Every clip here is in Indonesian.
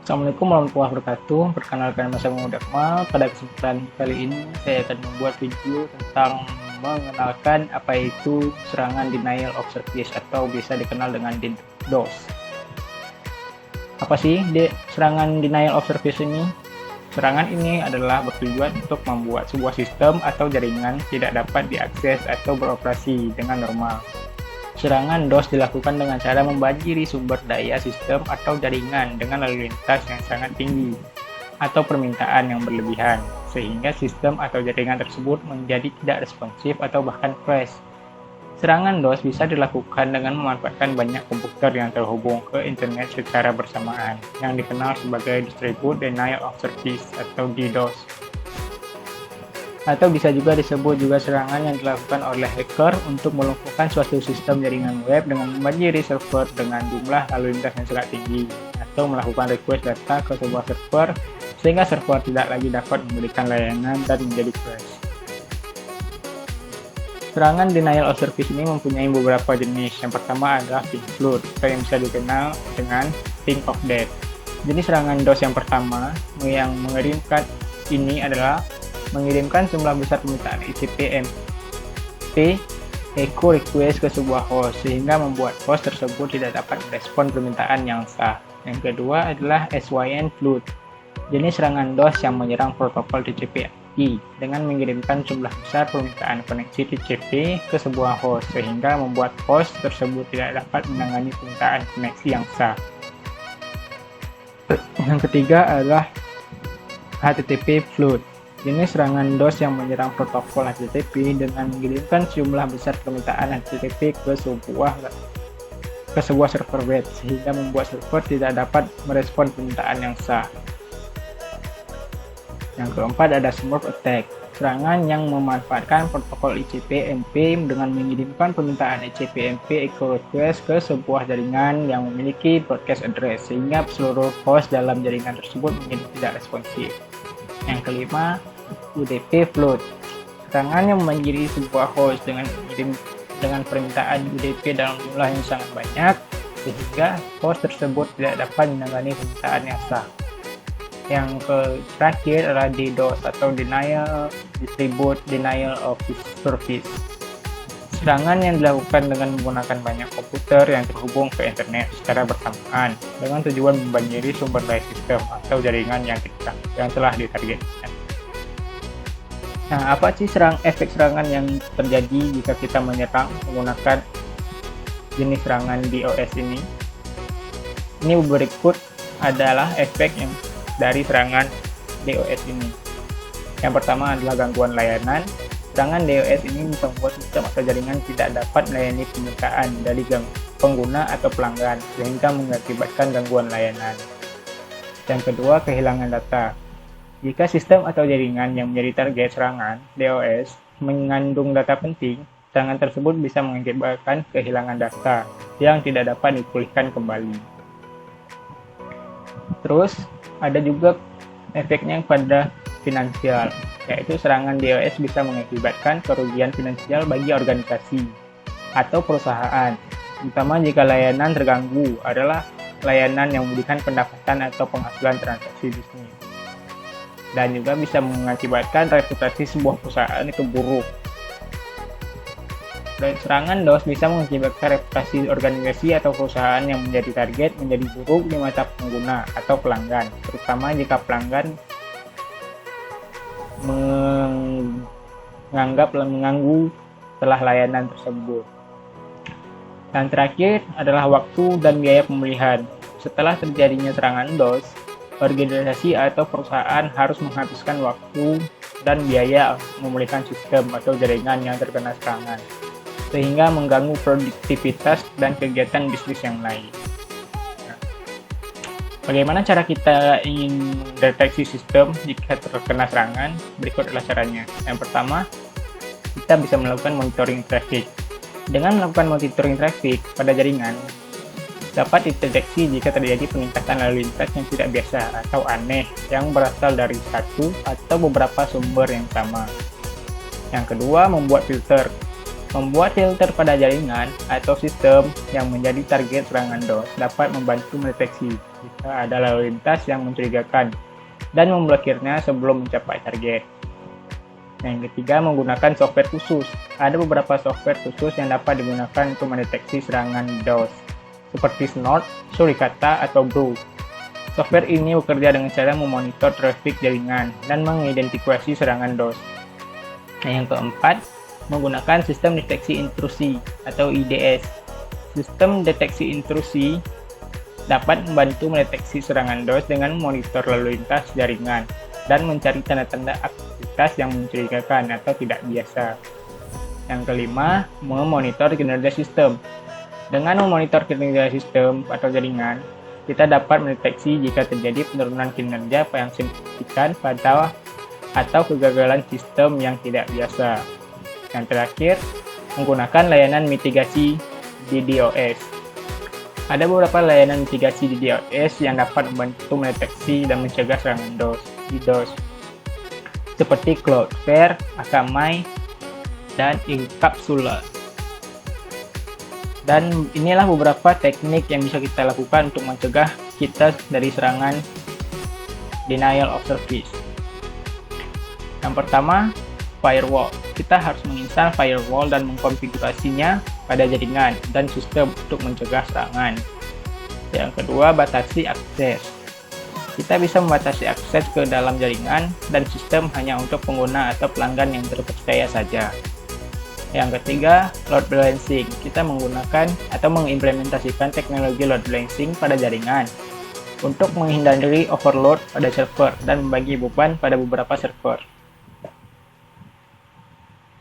Assalamualaikum warahmatullahi wabarakatuh. Perkenalkan, nama saya Muhammad Akmal. Pada kesempatan kali ini saya akan membuat video tentang mengenalkan apa itu serangan denial of service atau bisa dikenal dengan DDoS. Apa sih serangan denial of service ini? Serangan ini adalah bertujuan untuk membuat sebuah sistem atau jaringan tidak dapat diakses atau beroperasi dengan normal. Serangan DOS dilakukan dengan cara membanjiri sumber daya sistem atau jaringan dengan lalu lintas yang sangat tinggi atau permintaan yang berlebihan, sehingga sistem atau jaringan tersebut menjadi tidak responsif atau bahkan crash. Serangan DOS bisa dilakukan dengan memanfaatkan banyak komputer yang terhubung ke internet secara bersamaan, yang dikenal sebagai Distributed Denial of Service atau DDoS. Atau bisa juga disebut serangan yang dilakukan oleh hacker untuk melumpuhkan suatu sistem jaringan web dengan membanjiri server dengan jumlah lalu lintas yang sangat tinggi, atau melakukan request data ke sebuah server sehingga server tidak lagi dapat memberikan layanan dan menjadi crash. Serangan denial of service ini mempunyai beberapa jenis. Yang pertama adalah pink flood atau yang bisa dikenal dengan pink of death. Jenis serangan DOS yang pertama yang mengirimkan ini adalah mengirimkan jumlah besar permintaan HTTP echo request ke sebuah host sehingga membuat host tersebut tidak dapat merespon permintaan yang sah. Yang kedua adalah SYN flood, jenis serangan DOS yang menyerang protokol TCP/IP dengan mengirimkan jumlah besar permintaan koneksi TCP ke sebuah host sehingga membuat host tersebut tidak dapat menangani permintaan koneksi yang sah. Yang ketiga adalah HTTP flood, jenis serangan DOS yang menyerang protokol HTTP dengan mengirimkan jumlah besar permintaan HTTP ke sebuah server web sehingga membuat server tidak dapat merespon permintaan yang sah. Yang keempat ada smurf attack, serangan yang memanfaatkan protokol ICP/MP dengan mengirimkan permintaan ICP/MP echo request ke sebuah jaringan yang memiliki broadcast address sehingga seluruh host dalam jaringan tersebut menjadi tidak responsif. Yang kelima, UDP flood, serangan yang membanjiri sebuah host dengan permintaan UDP dalam jumlah yang sangat banyak sehingga host tersebut tidak dapat menangani permintaan yang sah. Yang terakhir adalah DDoS atau Distributed Denial of Service, serangan yang dilakukan dengan menggunakan banyak komputer yang terhubung ke internet secara bersamaan dengan tujuan membanjiri sumber daya sistem atau jaringan yang telah ditargetkan. Nah, apa sih efek serangan yang terjadi jika kita menyerang menggunakan jenis serangan DOS ini? Ini berikut adalah efek yang dari serangan DOS ini. Yang pertama adalah gangguan layanan. Serangan DOS ini bisa membuat sistem atau jaringan tidak dapat melayani permintaan dari pengguna atau pelanggan sehingga mengakibatkan gangguan layanan. Yang kedua, kehilangan data. Jika sistem atau jaringan yang menjadi target serangan DOS mengandung data penting, serangan tersebut bisa mengakibatkan kehilangan data yang tidak dapat dipulihkan kembali. Terus, ada juga efeknya pada finansial, yaitu serangan DOS bisa mengakibatkan kerugian finansial bagi organisasi atau perusahaan, terutama jika layanan terganggu adalah layanan yang memberikan pendapatan atau penghasilan transaksi bisnis. Dan juga bisa mengakibatkan reputasi sebuah perusahaan itu buruk. Dan serangan DOS bisa mengakibatkan reputasi organisasi atau perusahaan yang menjadi target menjadi buruk di mata pengguna atau pelanggan, terutama jika pelanggan mengganggu setelah layanan tersebut. Dan terakhir adalah waktu dan biaya pemulihan. Setelah terjadinya serangan DOS, organisasi atau perusahaan harus menghabiskan waktu dan biaya memulihkan sistem atau jaringan yang terkena serangan, sehingga mengganggu produktivitas dan kegiatan bisnis yang lain. Bagaimana cara kita ingin mendeteksi sistem jika terkena serangan? Berikut adalah caranya. Yang pertama, kita bisa melakukan monitoring traffic. Dengan melakukan monitoring traffic pada jaringan, dapat dideteksi jika terjadi peningkatan lalu lintas yang tidak biasa atau aneh yang berasal dari satu atau beberapa sumber yang sama. Yang kedua, membuat filter. Membuat filter pada jaringan atau sistem yang menjadi target serangan DOS dapat membantu mendeteksi jika ada lalu lintas yang mencurigakan dan memblokirnya sebelum mencapai target. Yang ketiga, menggunakan software khusus. Ada beberapa software khusus yang dapat digunakan untuk mendeteksi serangan DOS, seperti Snort, Suricata, atau Brew. Software ini bekerja dengan cara memonitor trafik jaringan dan mengidentifikasi serangan DOS. Yang keempat, menggunakan sistem deteksi intrusi atau IDS. Sistem deteksi intrusi dapat membantu mendeteksi serangan DOS dengan memonitor lalu lintas jaringan dan mencari tanda-tanda aktivitas yang mencurigakan atau tidak biasa. Yang kelima, memonitor kinerja sistem. Dengan memonitor kinerja sistem atau jaringan, kita dapat mendeteksi jika terjadi penurunan kinerja yang signifikan atau kegagalan sistem yang tidak biasa. Yang terakhir, menggunakan layanan mitigasi DDoS. Ada beberapa layanan mitigasi DDoS yang dapat membantu mendeteksi dan mencegah serangan DDoS, seperti Cloudflare, Akamai, dan Incapsula. Dan inilah beberapa teknik yang bisa kita lakukan untuk mencegah kita dari serangan denial of service. Yang pertama, firewall. Kita harus menginstal firewall dan mengkonfigurasinya pada jaringan dan sistem untuk mencegah serangan. Yang kedua, batasi akses. Kita bisa membatasi akses ke dalam jaringan dan sistem hanya untuk pengguna atau pelanggan yang terpercaya saja. Yang ketiga, load balancing. Kita menggunakan atau mengimplementasikan teknologi load balancing pada jaringan untuk menghindari overload pada server dan membagi beban pada beberapa server.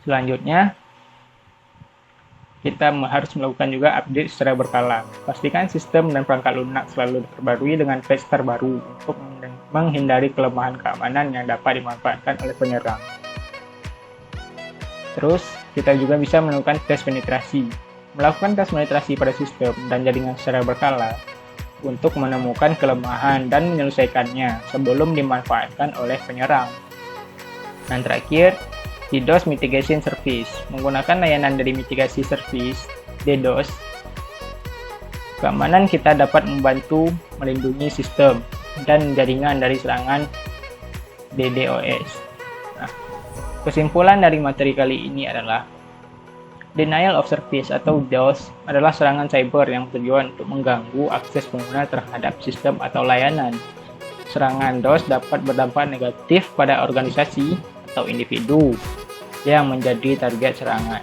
Selanjutnya, kita harus melakukan juga update secara berkala. Pastikan sistem dan perangkat lunak selalu diperbarui dengan patch terbaru untuk menghindari kelemahan keamanan yang dapat dimanfaatkan oleh penyerang. Terus, kita juga bisa melakukan tes penetrasi. Melakukan tes penetrasi pada sistem dan jaringan secara berkala untuk menemukan kelemahan dan menyelesaikannya sebelum dimanfaatkan oleh penyerang. Dan terakhir, DDoS Mitigation Service. Menggunakan layanan dari mitigasi service, DDoS, keamanan kita dapat membantu melindungi sistem dan jaringan dari serangan DDoS. Nah, kesimpulan dari materi kali ini adalah denial of service atau DOS adalah serangan cyber yang bertujuan untuk mengganggu akses pengguna terhadap sistem atau layanan. Serangan DOS dapat berdampak negatif pada organisasi atau individu yang menjadi target serangan,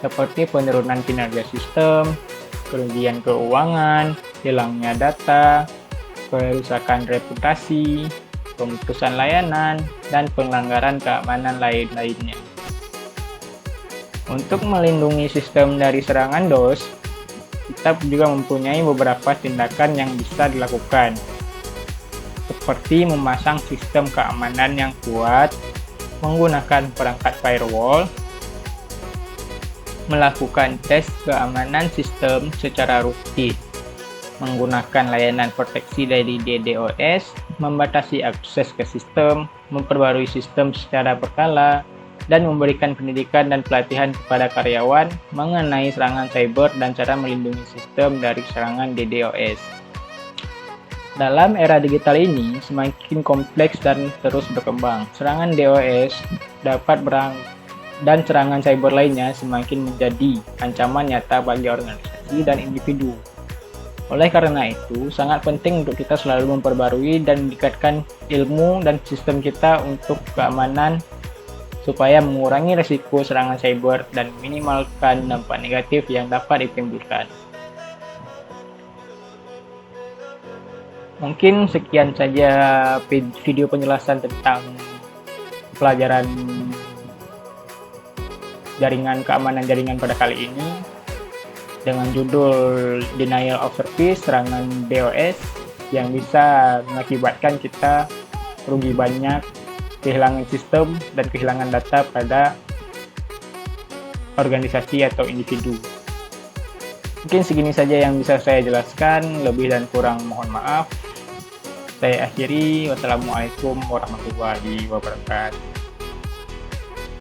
seperti penurunan kinerja sistem, kerugian keuangan, hilangnya data, kerusakan reputasi, pemutusan layanan, dan pelanggaran keamanan lain-lainnya. Untuk melindungi sistem dari serangan DOS, kita juga mempunyai beberapa tindakan yang bisa dilakukan, seperti memasang sistem keamanan yang kuat, menggunakan perangkat firewall, melakukan tes keamanan sistem secara rutin, menggunakan layanan proteksi dari DDoS, membatasi akses ke sistem, memperbarui sistem secara berkala, dan memberikan pendidikan dan pelatihan kepada karyawan mengenai serangan cyber dan cara melindungi sistem dari serangan DDoS. Dalam era digital ini semakin kompleks dan terus berkembang. Serangan DDoS dan serangan cyber lainnya semakin menjadi ancaman nyata bagi organisasi dan individu. Oleh karena itu, sangat penting untuk kita selalu memperbarui dan meningkatkan ilmu dan sistem kita untuk keamanan supaya mengurangi risiko serangan cyber dan minimalkan dampak negatif yang dapat ditimbulkan. Mungkin sekian saja video penjelasan tentang pelajaran keamanan jaringan pada kali ini dengan judul Denial of Service, serangan DOS yang bisa mengakibatkan kita rugi banyak, kehilangan sistem dan kehilangan data pada organisasi atau individu. Mungkin segini saja yang bisa saya jelaskan, lebih dan kurang mohon maaf. Saya akhiri, wassalamualaikum warahmatullahi wabarakatuh.